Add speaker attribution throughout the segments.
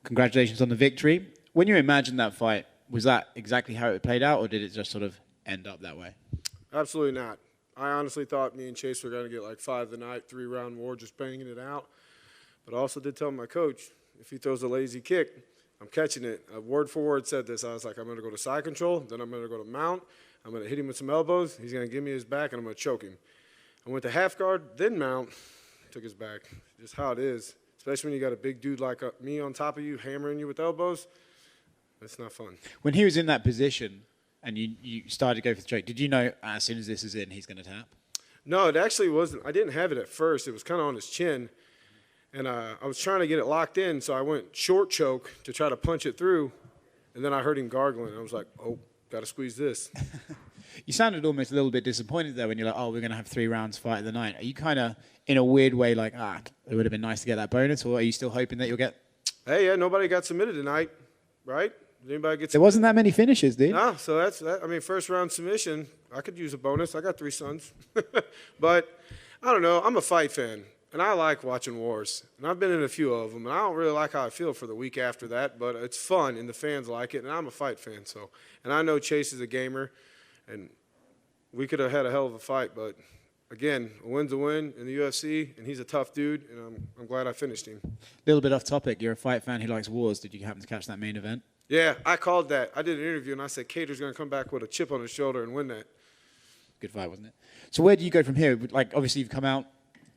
Speaker 1: Congratulations on the victory. When you imagined that fight, was that exactly how it played out, or did it just sort of end up that way?
Speaker 2: Absolutely not. I honestly thought me and Chase were going to get like 5 tonight, 3-round war, just banging it out. But I also did tell my coach, if he throws a lazy kick, I'm catching it. Word for word said this. I was like, I'm going to go to side control, then I'm going to go to mount. I'm going to hit him with some elbows. He's going to give me his back, and I'm going to choke him. I went to half guard, then mount, took his back. Just how it is, especially when you got a big dude like me on top of you, hammering you with elbows. It's not fun.
Speaker 1: When he was in that position and you started to go for the choke, did you know as soon as this is in, he's going to tap?
Speaker 2: No, it actually wasn't. I didn't have it at first. It was kind of on his chin. And I was trying to get it locked in, so I went short choke to try to punch it through. And then I heard him gargling. I was like, oh, got to squeeze this.
Speaker 1: You sounded almost a little bit disappointed there when you're like, oh, we're going to have 3 rounds fight of the night. Are you kind of, in a weird way, like, it would have been nice to get that bonus, or are you still hoping that you'll get...
Speaker 2: Hey, yeah, nobody got submitted tonight, right? Did anybody get submitted?
Speaker 1: There wasn't that many finishes, dude.
Speaker 2: No, so that's that. I mean, first round submission, I could use a bonus. I got 3 sons. But I don't know. I'm a fight fan, and I like watching wars. And I've been in a few of them, and I don't really like how I feel for the week after that, but it's fun, and the fans like it, and I'm a fight fan. So, and I know Chase is a gamer, and we could have had a hell of a fight, but again, a win's a win in the UFC, and he's a tough dude, and I'm glad I finished him.
Speaker 1: A little bit off topic. You're a fight fan who likes wars. Did you happen to catch that main event?
Speaker 2: Yeah, I called that. I did an interview, and I said Cater's going to come back with a chip on his shoulder and win that.
Speaker 1: Good fight, wasn't it? So where do you go from here? Like, obviously, you've come out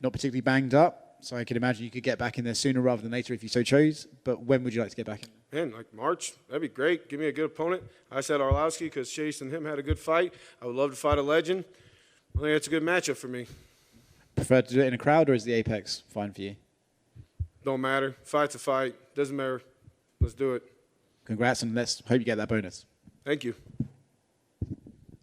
Speaker 1: not particularly banged up, so I can imagine you could get back in there sooner rather than later if you so chose. But when would you like to get back in?
Speaker 2: Man, like March, that'd be great. Give me a good opponent. I said Arlovski because Chase and him had a good fight. I would love to fight a legend. I think it's a good matchup for me.
Speaker 1: Prefer to do it in a crowd, or is the Apex fine for you?
Speaker 2: Don't matter. Fight's a fight. Doesn't matter. Let's do it.
Speaker 1: Congrats, and let's hope you get that bonus.
Speaker 2: Thank you.
Speaker 3: I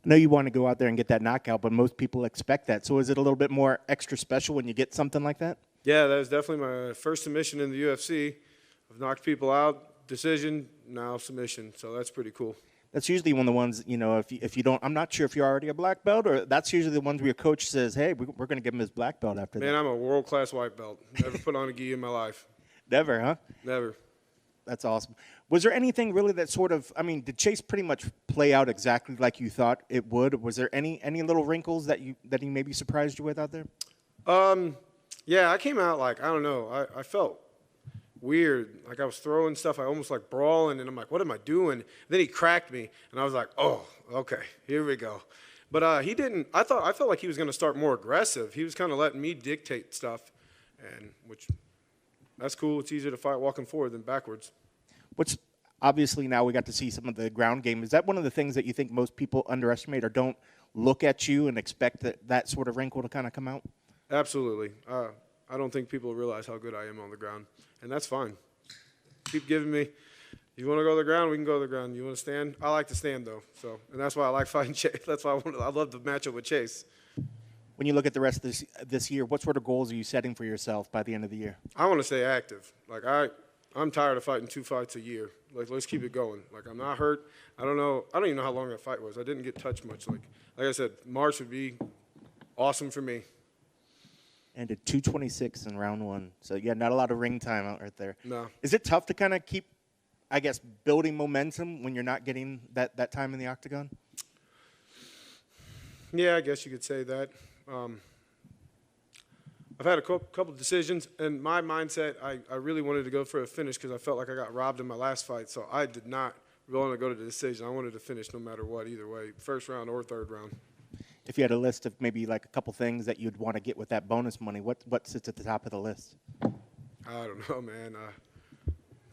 Speaker 3: know you want to go out there and get that knockout, but most people expect that. So is it a little bit more extra special when you get something like that?
Speaker 2: Yeah, that was definitely my first submission in the UFC. I've knocked people out, decision, now submission. So that's pretty cool.
Speaker 3: That's usually one of the ones, you know, if you don't, I'm not sure if you're already a black belt, or that's usually the ones where your coach says, hey, we're going to give him his black belt after that.
Speaker 2: Man, I'm a world-class white belt. Never put on a gi in my life.
Speaker 3: Never, huh?
Speaker 2: Never.
Speaker 3: That's awesome. Was there anything really that sort of, I mean, did Chase pretty much play out exactly like you thought it would? Was there any little wrinkles that he maybe surprised you with out there?
Speaker 2: Yeah, I came out like, I don't know, I felt weird. Like I was throwing stuff, I almost like brawling, and I'm like, what am I doing? And then he cracked me, and I was like, oh, okay, here we go. But he didn't, I felt like he was going to start more aggressive. He was kind of letting me dictate stuff, and which, that's cool. It's easier to fight walking forward than backwards.
Speaker 3: What's obviously now we got to see some of the ground game. Is that one of the things that you think most people underestimate or don't look at you and expect that sort of wrinkle to kind of come out?
Speaker 2: Absolutely. I don't think people realize how good I am on the ground, and that's fine. Keep giving me. You want to go to the ground, we can go to the ground. You want to stand? I like to stand, though. So, and that's why I like fighting Chase. That's why I love the matchup with Chase.
Speaker 3: When you look at the rest of this year, what sort of goals are you setting for yourself by the end of the year?
Speaker 2: I want to stay active. Like I'm tired of fighting 2 fights a year. Like let's keep it going. Like I'm not hurt. I don't even know how long that fight was. I didn't get touched much. Like I said, March would be awesome for me.
Speaker 3: And at 226 in round 1. So yeah, not a lot of ring time out right there.
Speaker 2: No.
Speaker 3: Is it tough to kind of keep, I guess, building momentum when you're not getting that time in the octagon?
Speaker 2: Yeah, I guess you could say that. I've had a couple decisions, and my mindset, I really wanted to go for a finish because I felt like I got robbed in my last fight, so I did not want to go to the decision. I wanted to finish no matter what, either way, first round or third round.
Speaker 3: If you had a list of maybe like a couple things that you'd want to get with that bonus money, what sits at the top of the list?
Speaker 2: I don't know, man.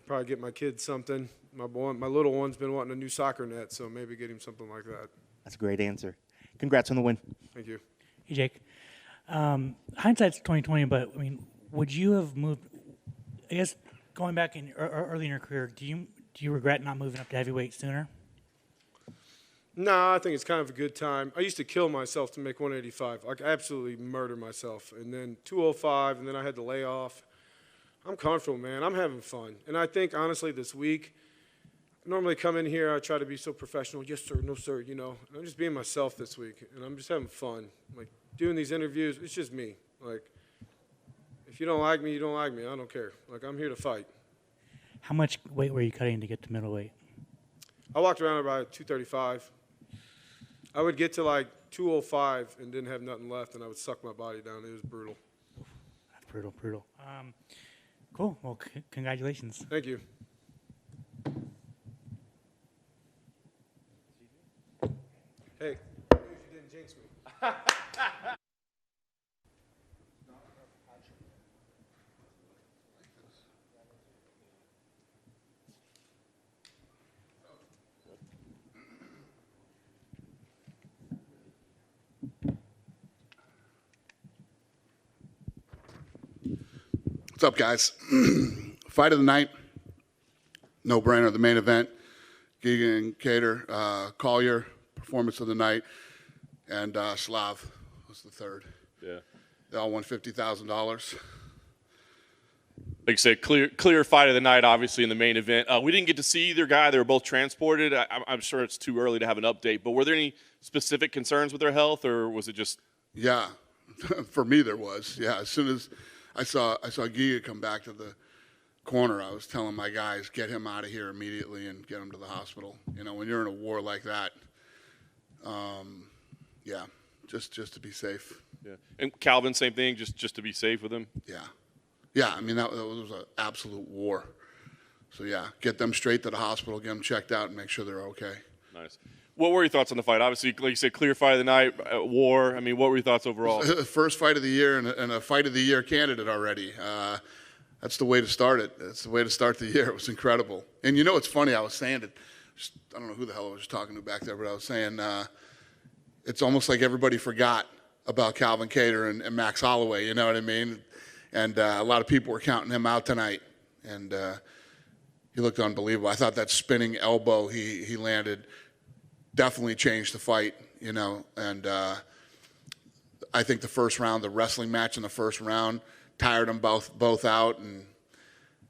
Speaker 2: Probably get my kids something. My little one's been wanting a new soccer net, so maybe get him something like that.
Speaker 3: That's a great answer. Congrats on the win.
Speaker 2: Thank you.
Speaker 4: Hey, Jake. Hindsight's 2020, but I mean, would you have moved? I guess going back in early in your career, do you regret not moving up to heavyweight sooner?
Speaker 2: No, I think it's kind of a good time. I used to kill myself to make 185, like absolutely murder myself, and then 205, and then I had to lay off. I'm comfortable, man. I'm having fun, and I think honestly this week, I normally come in here, I try to be so professional. Yes, sir. No, sir. You know, and I'm just being myself this week, and I'm just having fun. Like doing these interviews, it's just me. Like, if you don't like me, you don't like me. I don't care. Like, I'm here to fight.
Speaker 4: How much weight were you cutting to get to middleweight?
Speaker 2: I walked around about 235. I would get to like 205 and didn't have nothing left, and I would suck my body down. It was brutal.
Speaker 4: That's brutal. Cool. Well, congratulations.
Speaker 2: Thank you. Hey, you didn't jinx me.
Speaker 5: What's up, guys? Fight of the night, no-brainer, the main event. Giga and Cater, Collier, performance of the night, and Slav was the third.
Speaker 6: Yeah.
Speaker 5: They all won $50,000.
Speaker 6: Like I said, clear fight of the night, obviously, in the main event. We didn't get to see either guy. They were both transported. I'm sure it's too early to have an update, but were there any specific concerns with their health, or was it just?
Speaker 5: Yeah, for me there was. Yeah, as soon as I saw Giga come back to the corner, I was telling my guys, get him out of here immediately and get him to the hospital. You know, when you're in a war like that, yeah, just to be safe.
Speaker 6: Yeah. And Calvin, same thing, just to be safe with him?
Speaker 5: Yeah. Yeah, I mean, that was an absolute war. So, yeah, get them straight to the hospital, get them checked out, and make sure they're okay.
Speaker 6: Nice. What were your thoughts on the fight? Obviously, like you said, clear fight of the night, war. I mean, what were your thoughts overall?
Speaker 5: First fight of the year and a fight of the year candidate already. That's the way to start it. That's the way to start the year. It was incredible. And you know what's funny? I was saying it. I don't know who the hell I was talking to back there, but I was saying it's almost like everybody forgot about Calvin Kattar and Max Holloway. You know what I mean? And a lot of people were counting him out tonight, and he looked unbelievable. I thought that spinning elbow he landed definitely changed the fight, you know. And I think the first round, the wrestling match in the first round, tired them both out, and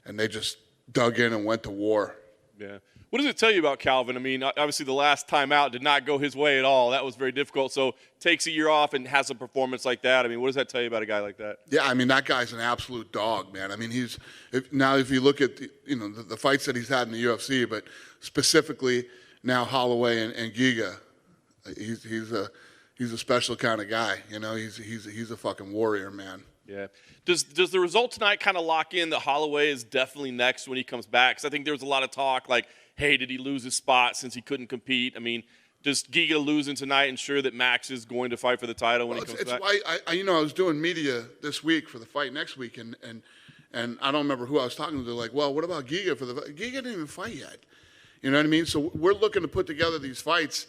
Speaker 5: they just dug in and went to war.
Speaker 6: Yeah. What does it tell you about Calvin? I mean, obviously the last time out did not go his way at all. That was very difficult. So takes a year off and has a performance like that. I mean, what does that tell you about a guy like that?
Speaker 5: Yeah, I mean, that guy's an absolute dog, man. I mean, if you look at the fights that he's had in the UFC, but specifically now Holloway and Giga, he's a special kind of guy. You know, he's a fucking warrior, man.
Speaker 6: Yeah. Does the result tonight kind of lock in that Holloway is definitely next when he comes back? Because I think there was a lot of talk like, hey, did he lose his spot since he couldn't compete? I mean, does Giga losing tonight ensure that Max is going to fight for the title when he comes back?
Speaker 5: Why I was doing media this week for the fight next week, and I don't remember who I was talking to. They're like, well, what about Giga for the fight? Giga didn't even fight yet. You know what I mean? So we're looking to put together these fights,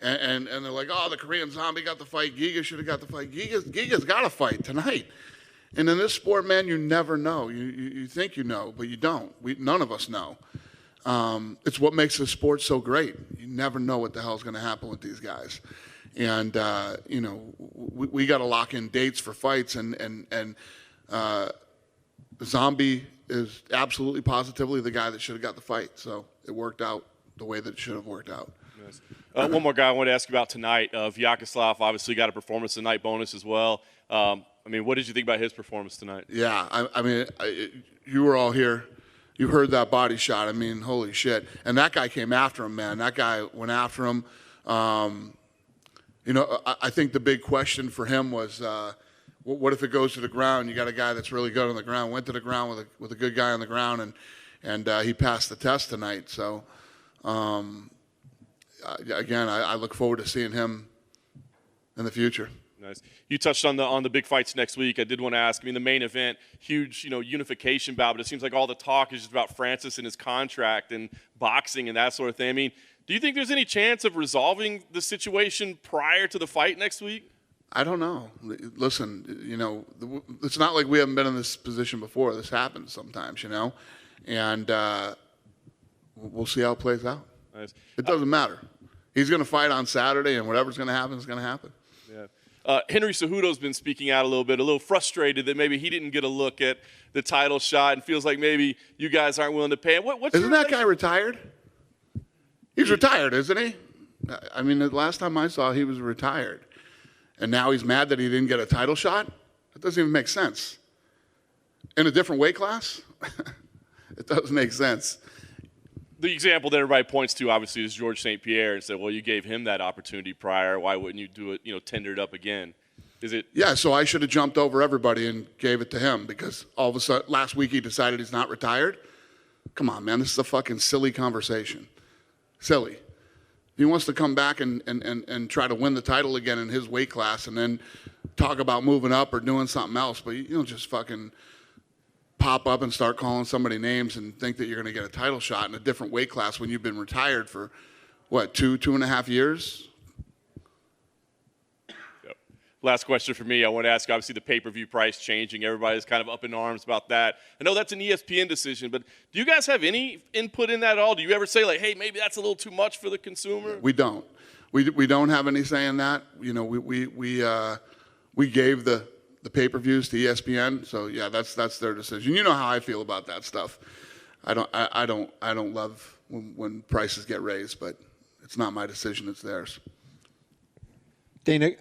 Speaker 5: and they're like, oh, the Korean Zombie got the fight. Giga should have got the fight. Giga's got a fight tonight. And in this sport, man, you never know. You think you know, but you don't. None of us know. It's what makes this sport so great. You never know what the hell's going to happen with these guys. And, we got to lock in dates for fights. And Zombie is absolutely positively the guy that should have got the fight. So it worked out the way that it should have worked out.
Speaker 6: Nice. One more guy I wanted to ask you about tonight. Vyacheslav obviously got a performance tonight bonus as well. I mean, what did you think about his performance tonight?
Speaker 5: Yeah, I mean, you were all here. You heard that body shot. I mean, holy shit. And that guy came after him, man. That guy went after him. I think the big question for him was, what if it goes to the ground? You got a guy that's really good on the ground. Went to the ground with a good guy on the ground, and he passed the test tonight. So, again, I look forward to seeing him in the future.
Speaker 6: Nice. You touched on the big fights next week. I did want to ask. I mean, the main event, huge, unification bout. But it seems like all the talk is just about Francis and his contract and boxing and that sort of thing. I mean, do you think there's any chance of resolving the situation prior to the fight next week?
Speaker 5: I don't know. Listen, it's not like we haven't been in this position before. This happens sometimes, and we'll see how it plays out.
Speaker 6: Nice.
Speaker 5: It doesn't matter. He's going to fight on Saturday, and whatever's going to happen is going to happen.
Speaker 6: Yeah. Henry Cejudo's been speaking out a little frustrated that maybe he didn't get a look at the title shot and feels like maybe you guys aren't willing to pay him.
Speaker 5: Isn't that guy retired? He's retired, isn't he? I mean, the last time I saw, he was retired. And now he's mad that he didn't get a title shot? That doesn't even make sense. In a different weight class? It doesn't make sense.
Speaker 6: The example that everybody points to, obviously, is George St. Pierre and said, well, you gave him that opportunity prior. Why wouldn't you do it, tender it up again? Is it?
Speaker 5: Yeah, so I should have jumped over everybody and gave it to him because all of a sudden, last week he decided he's not retired. Come on, man, this is a fucking silly conversation. Silly. He wants to come back and try to win the title again in his weight class and then talk about moving up or doing something else, but you don't just fucking pop up and start calling somebody names and think that you're going to get a title shot in a different weight class when you've been retired for, what, 2.5 years?
Speaker 6: Yep. Last question for me. I want to ask, obviously, the pay-per-view price changing. Everybody's kind of up in arms about that. I know that's an ESPN decision, but do you guys have any input in that at all? Do you ever say, like, hey, maybe that's a little too much for the consumer?
Speaker 5: We don't. We don't have any say in that. We gave the pay-per-views to ESPN, so yeah, that's their decision. You know how I feel about that stuff. I don't love when prices get raised, but it's not my decision; it's theirs.
Speaker 7: Dana,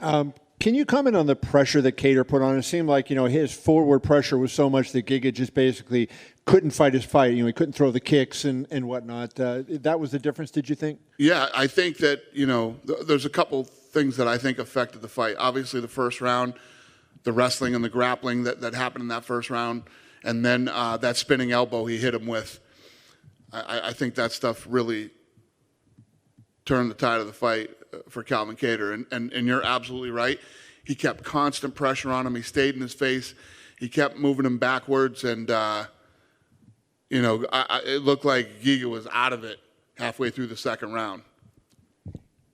Speaker 7: can you comment on the pressure that Kattar put on? It seemed like his forward pressure was so much that Giga just basically couldn't fight his fight. He couldn't throw the kicks and whatnot. That was the difference, did you think?
Speaker 5: Yeah, I think that there's a couple things that I think affected the fight. Obviously, the first round, the wrestling and the grappling that happened in that first round, and then that spinning elbow he hit him with. I think that stuff really turned the tide of the fight for Calvin Kattar. And you're absolutely right. He kept constant pressure on him. He stayed in his face. He kept moving him backwards. And, it looked like Giga was out of it halfway through the second round.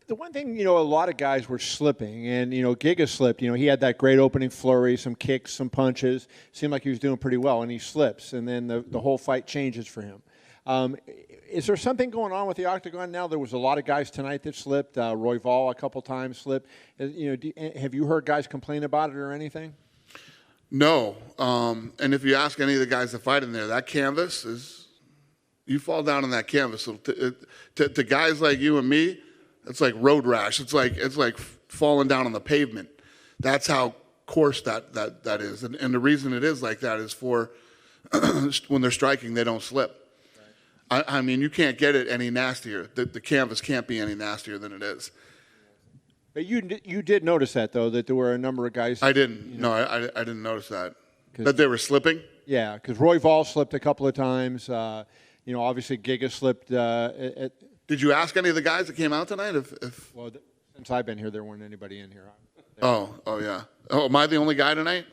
Speaker 7: The one thing, a lot of guys were slipping, and, Giga slipped. He had that great opening flurry, some kicks, some punches. Seemed like he was doing pretty well, and he slips, and then the whole fight changes for him. Is there something going on with the octagon now? There was a lot of guys tonight that slipped. Roy Vol a couple times slipped. Have you heard guys complain about it or anything?
Speaker 5: No. And if you ask any of the guys that fight in there, that canvas is, you fall down on that canvas. So to guys like you and me, it's like road rash. It's like falling down on the pavement. That's how coarse that is. And the reason it is like that is for when they're striking, they don't slip. I mean, you can't get it any nastier. The canvas can't be any nastier than it is.
Speaker 7: But you did notice that, though, that there were a number of guys.
Speaker 5: I didn't. No, I didn't notice that. That they were slipping?
Speaker 7: Yeah, because Roy Vol slipped a couple of times. Obviously Giga slipped.
Speaker 5: Did you ask any of the guys that came out tonight if
Speaker 7: Well, since I've been here, there weren't anybody in here.
Speaker 5: Oh, yeah. Oh, am I the only guy tonight?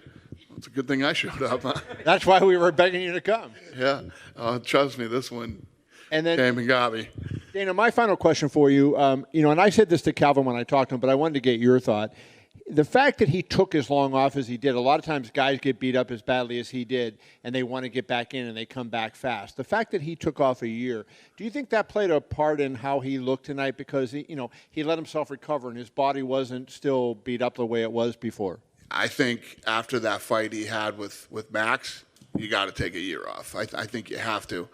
Speaker 5: It's a good thing I showed up. Huh?
Speaker 7: That's why we were begging you to come.
Speaker 5: Yeah. Trust me, this one
Speaker 7: and then,
Speaker 5: came and got me.
Speaker 7: Dana, my final question for you, and I said this to Calvin when I talked to him, but I wanted to get your thought. The fact that he took as long off as he did, a lot of times guys get beat up as badly as he did, and they want to get back in and they come back fast. The fact that he took off a year, do you think that played a part in how he looked tonight? Because he let himself recover and his body wasn't still beat up the way it was before.
Speaker 5: I think after that fight he had with Max, you got to take a year off. I think you have to.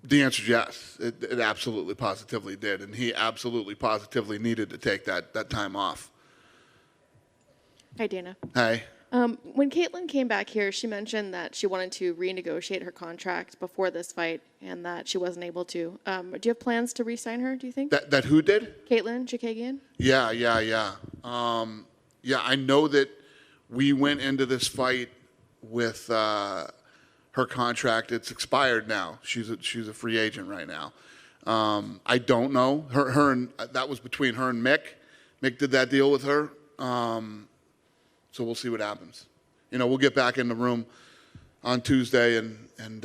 Speaker 5: The answer is yes. It absolutely positively did, and he absolutely positively needed to take that time off.
Speaker 8: Hi, Dana.
Speaker 5: Hey.
Speaker 8: When Caitlin came back here, she mentioned that she wanted to renegotiate her contract before this fight and that she wasn't able to. Do you have plans to re-sign her, do you think?
Speaker 5: That who did?
Speaker 8: Caitlin Chikagian?
Speaker 5: Yeah. I know that we went into this fight with her contract. It's expired now. She's a free agent right now. I don't know. Her and that was between her and Mick. Mick did that deal with her. So we'll see what happens. We'll get back in the room on Tuesday and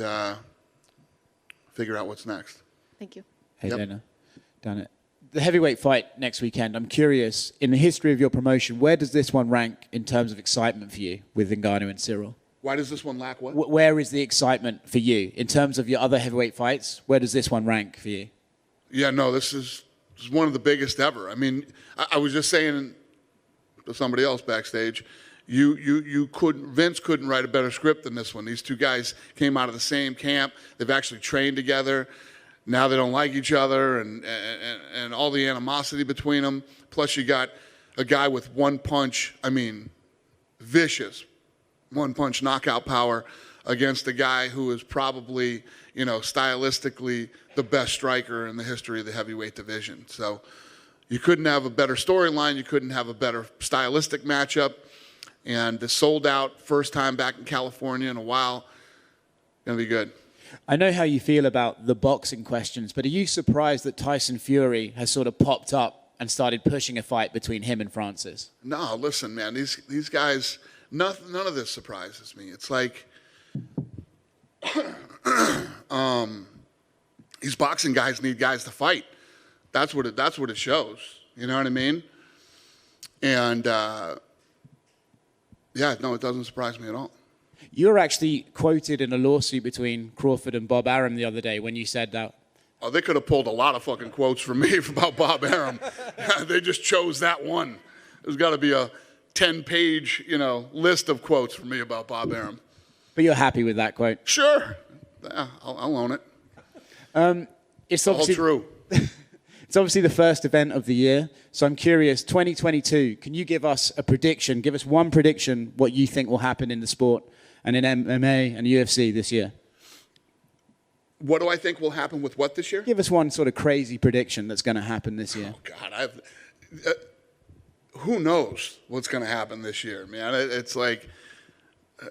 Speaker 5: figure out what's next.
Speaker 8: Thank you.
Speaker 1: Hey,
Speaker 5: Yep.
Speaker 1: Dana. Done it. The heavyweight fight next weekend, I'm curious, in the history of your promotion, where does this one rank in terms of excitement for you with Ngannou and Cyril?
Speaker 5: Why does this one lack what?
Speaker 1: Where is the excitement for you? In terms of your other heavyweight fights, where does this one rank for you?
Speaker 5: Yeah, no, this is one of the biggest ever. I mean, I was just saying to somebody else backstage, Vince couldn't write a better script than this one. These two guys came out of the same camp. They've actually trained together. Now they don't like each other and all the animosity between them. Plus you got a guy with one punch, vicious one-punch knockout power against a guy who is probably, stylistically the best striker in the history of the heavyweight division. So you couldn't have a better storyline. You couldn't have a better stylistic matchup. And the sold out, first time back in California in a while, going to be good.
Speaker 1: I know how you feel about the boxing questions, but are you surprised that Tyson Fury has sort of popped up and started pushing a fight between him and Francis?
Speaker 5: No, listen, man, these guys, none of this surprises me. It's like these boxing guys need guys to fight. That's what it shows. You know what I mean? And yeah, no, it doesn't surprise me at all.
Speaker 1: You were actually quoted in a lawsuit between Crawford and Bob Arum the other day when you said that.
Speaker 5: Oh, they could have pulled a lot of fucking quotes from me about Bob Arum. They just chose that one. There's got to be a 10-page, list of quotes from me about Bob Arum.
Speaker 1: But you're happy with that quote?
Speaker 5: Sure. Yeah, I'll own it.
Speaker 1: It's
Speaker 5: all
Speaker 1: obviously
Speaker 5: true.
Speaker 1: It's obviously the first event of the year, so I'm curious, 2022, can you give us a prediction, give us one prediction what you think will happen in the sport and in MMA and UFC this year?
Speaker 5: What do I think will happen with what this year?
Speaker 1: Give us one sort of crazy prediction that's going to happen this year.
Speaker 5: Oh, God, who knows what's going to happen this year, man? It's like,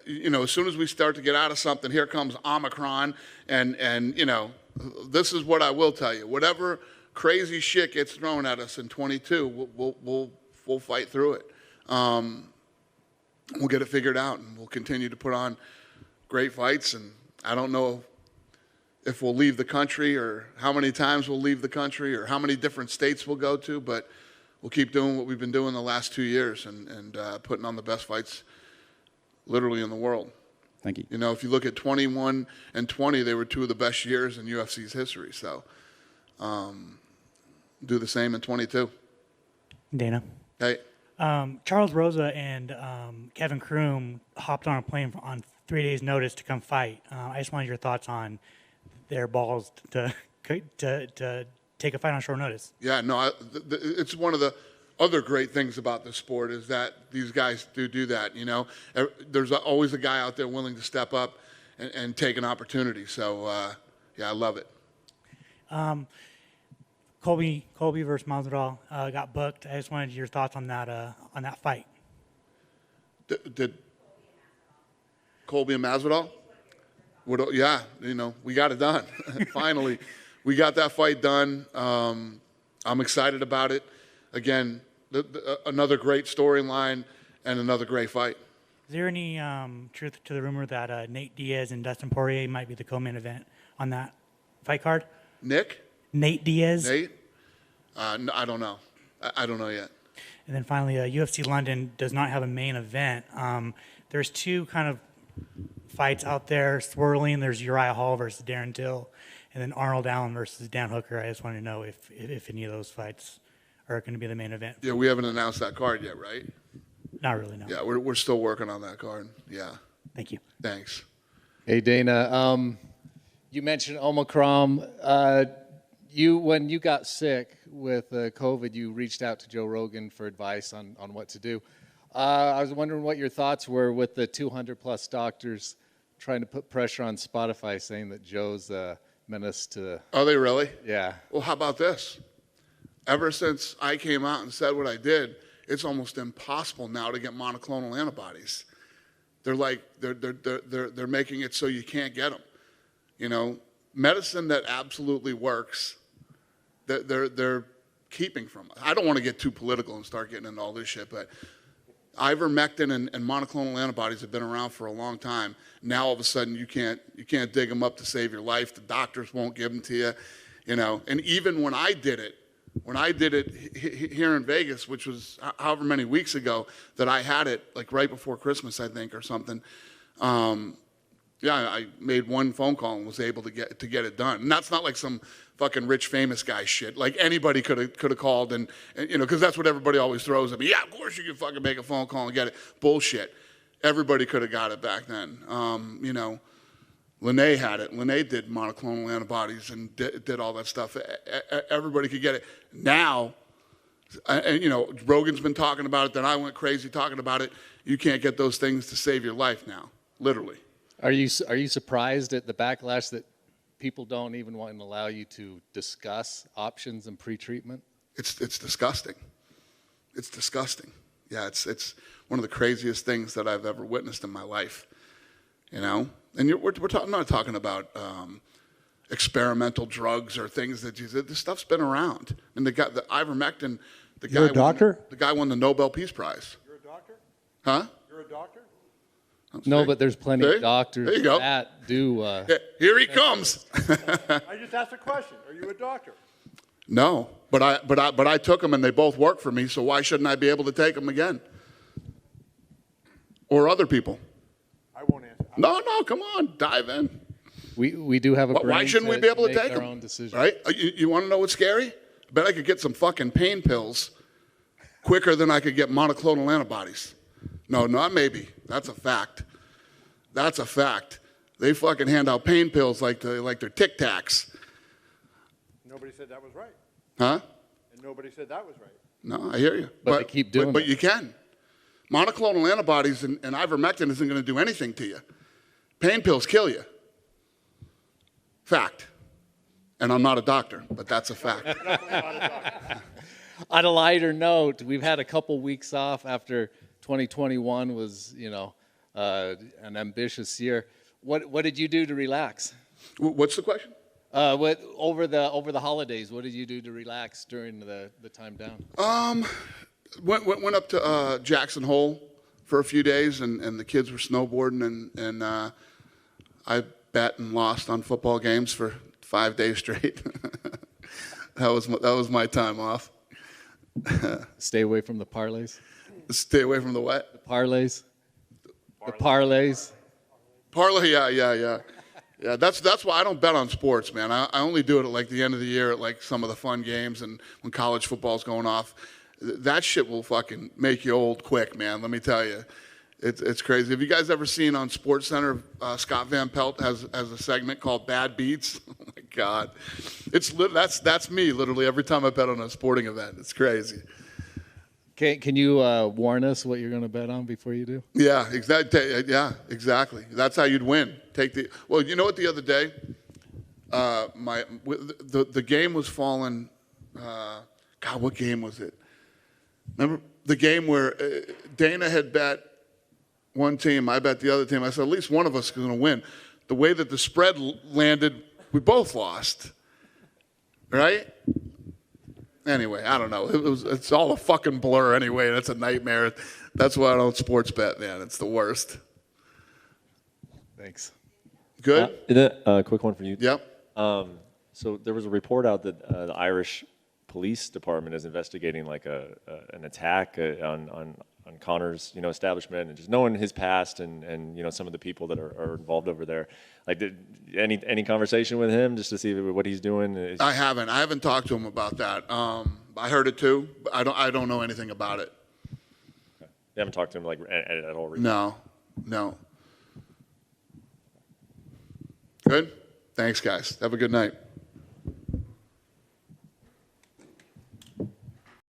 Speaker 5: as soon as we start to get out of something, here comes Omicron, and this is what I will tell you. Whatever crazy shit gets thrown at us in 22, we'll fight through it. We'll get it figured out, and we'll continue to put on great fights. And I don't know if we'll leave the country or how many times we'll leave the country or how many different states we'll go to, but we'll keep doing what we've been doing the last 2 years and putting on the best fights literally in the world.
Speaker 1: Thank you.
Speaker 5: If you look at 21 and 20, they were two of the best years in UFC's history. So do the same in 22.
Speaker 4: Dana.
Speaker 5: Hey.
Speaker 4: Charles Rosa and Kevin Kroom hopped on a plane on 3 days' notice to come fight. I just wanted your thoughts on their balls to take a fight on short notice.
Speaker 5: Yeah, no, it's one of the other great things about this sport is that these guys do that, There's always a guy out there willing to step up and take an opportunity. So, yeah, I love it.
Speaker 4: Colby versus Masvidal got booked. I just wanted your thoughts on that fight.
Speaker 5: Did Colby and Masvidal? Yeah, we got it done. Finally, we got that fight done. I'm excited about it. Again, another great storyline and another great fight.
Speaker 4: Is there any truth to the rumor that Nate Diaz and Dustin Poirier might be the co-main event on that fight card?
Speaker 5: Nate
Speaker 4: Diaz?
Speaker 5: Nate? I don't know. I don't know yet.
Speaker 4: And then finally, UFC London does not have a main event. There's two kind of fights out there swirling. There's Uriah Hall versus Darren Till, and then Arnold Allen versus Dan Hooker. I just wanted to know if any of those fights are going to be the main event.
Speaker 5: Yeah, we haven't announced that card yet, right?
Speaker 4: Not really, no.
Speaker 5: Yeah, we're still working on that card. Yeah.
Speaker 4: Thank you.
Speaker 5: Thanks.
Speaker 9: Hey, Dana. You mentioned Omicron. When you got sick with COVID, you reached out to Joe Rogan for advice on what to do. I was wondering what your thoughts were with the 200-plus doctors trying to put pressure on Spotify, saying that Joe's a menace to...
Speaker 5: Are they really?
Speaker 9: Yeah.
Speaker 5: Well, how about this? Ever since I came out and said what I did, it's almost impossible now to get monoclonal antibodies. They're like they're making it so you can't get them. Medicine that absolutely works, they're keeping from us. I don't want to get too political and start getting into all this shit, but ivermectin and monoclonal antibodies have been around for a long time. Now all of a sudden you can't dig them up to save your life. The doctors won't give them to you, And even when I did it here in Vegas, which was however many weeks ago that I had it, like right before Christmas, I think, or something. I made one phone call and was able to get it done. And that's not like some fucking rich famous guy shit. Like anybody could have called and because that's what everybody always throws at me. Yeah, of course you can fucking make a phone call and get it. Bullshit. Everybody could have got it back then. Lene had it. Lene did monoclonal antibodies and did all that stuff. Everybody could get it. Now, And, you know, Rogan's been talking about it, then I went crazy talking about it. You can't get those things to save your life now, literally.
Speaker 9: Are you surprised at the backlash that people don't even want to allow you to discuss options and pretreatment?
Speaker 5: It's disgusting. It's disgusting. Yeah, it's one of the craziest things that I've ever witnessed in my life. You know, and I'm not talking about experimental drugs or things that this stuff's been around. And the ivermectin,
Speaker 7: You're a doctor?
Speaker 5: The guy won the Nobel Peace Prize.
Speaker 7: You're a doctor?
Speaker 5: Huh?
Speaker 7: You're a doctor?
Speaker 9: No, but there's plenty of doctors
Speaker 5: there you go.
Speaker 9: that do.
Speaker 5: Here he comes.
Speaker 7: I just asked a question. Are you a doctor?
Speaker 5: No, but I took them and they both work for me. So why shouldn't I be able to take them again? Or other people?
Speaker 7: I won't answer.
Speaker 5: No, come on, dive in.
Speaker 9: We do have a brain.
Speaker 5: Why shouldn't we be able to take
Speaker 9: our
Speaker 5: them?
Speaker 9: own decision.
Speaker 5: Right? You want to know what's scary? I bet I could get some fucking pain pills quicker than I could get monoclonal antibodies. No, not maybe. That's a fact. That's a fact. They fucking hand out pain pills like they're Tic Tacs.
Speaker 7: Nobody said that was right.
Speaker 5: Huh?
Speaker 7: And nobody said that was right.
Speaker 5: No, I hear you.
Speaker 9: But they keep doing
Speaker 5: But
Speaker 9: it.
Speaker 5: you can. Monoclonal antibodies and ivermectin isn't going to do anything to you. Pain pills kill you. Fact. And I'm not a doctor, but that's a fact.
Speaker 9: On a lighter note, we've had a couple weeks off after 2021 was, an ambitious year. What did you do to relax?
Speaker 5: What's the question?
Speaker 9: Over the holidays, what did you do to relax during the time down?
Speaker 5: Went up to Jackson Hole for a few days, and the kids were snowboarding, and I bet and lost on football games for 5 days straight. that was my time off.
Speaker 9: Stay away from the parlays.
Speaker 5: Stay away from the what?
Speaker 9: The parlays. The parlays.
Speaker 5: Parlay, yeah. Yeah, that's why I don't bet on sports, man. I only do it at like the end of the year at like some of the fun games and when college football's going off. That shit will fucking make you old quick, man. Let me tell you. It's crazy. Have you guys ever seen on SportsCenter, Scott Van Pelt has a segment called Bad Beats? Oh my God. That's me literally every time I bet on a sporting event. It's crazy.
Speaker 9: Can you warn us what you're going to bet on before you do?
Speaker 5: Yeah, exactly. Yeah, exactly. That's how you'd win. Well, you know what? The other day, the game was falling. God, what game was it? Remember the game where Dana had bet one team, I bet the other team. I said, at least one of us is going to win. The way that the spread landed, we both lost. Right? Anyway, I don't know. It's all a fucking blur anyway. That's a nightmare. That's why I don't sports bet, man. It's the worst.
Speaker 9: Thanks.
Speaker 5: Good?
Speaker 10: Quick one for you.
Speaker 5: Yep.
Speaker 10: So there was a report out that the Irish police department is investigating like an attack on Connor's establishment, and just knowing his past and some of the people that are involved over there. Like, any conversation with him just to see what he's doing?
Speaker 5: I haven't talked to him about that. I heard it too, but I don't know anything about it.
Speaker 10: You haven't talked to him like at all recently?
Speaker 5: No. Good. Thanks, guys. Have a good night.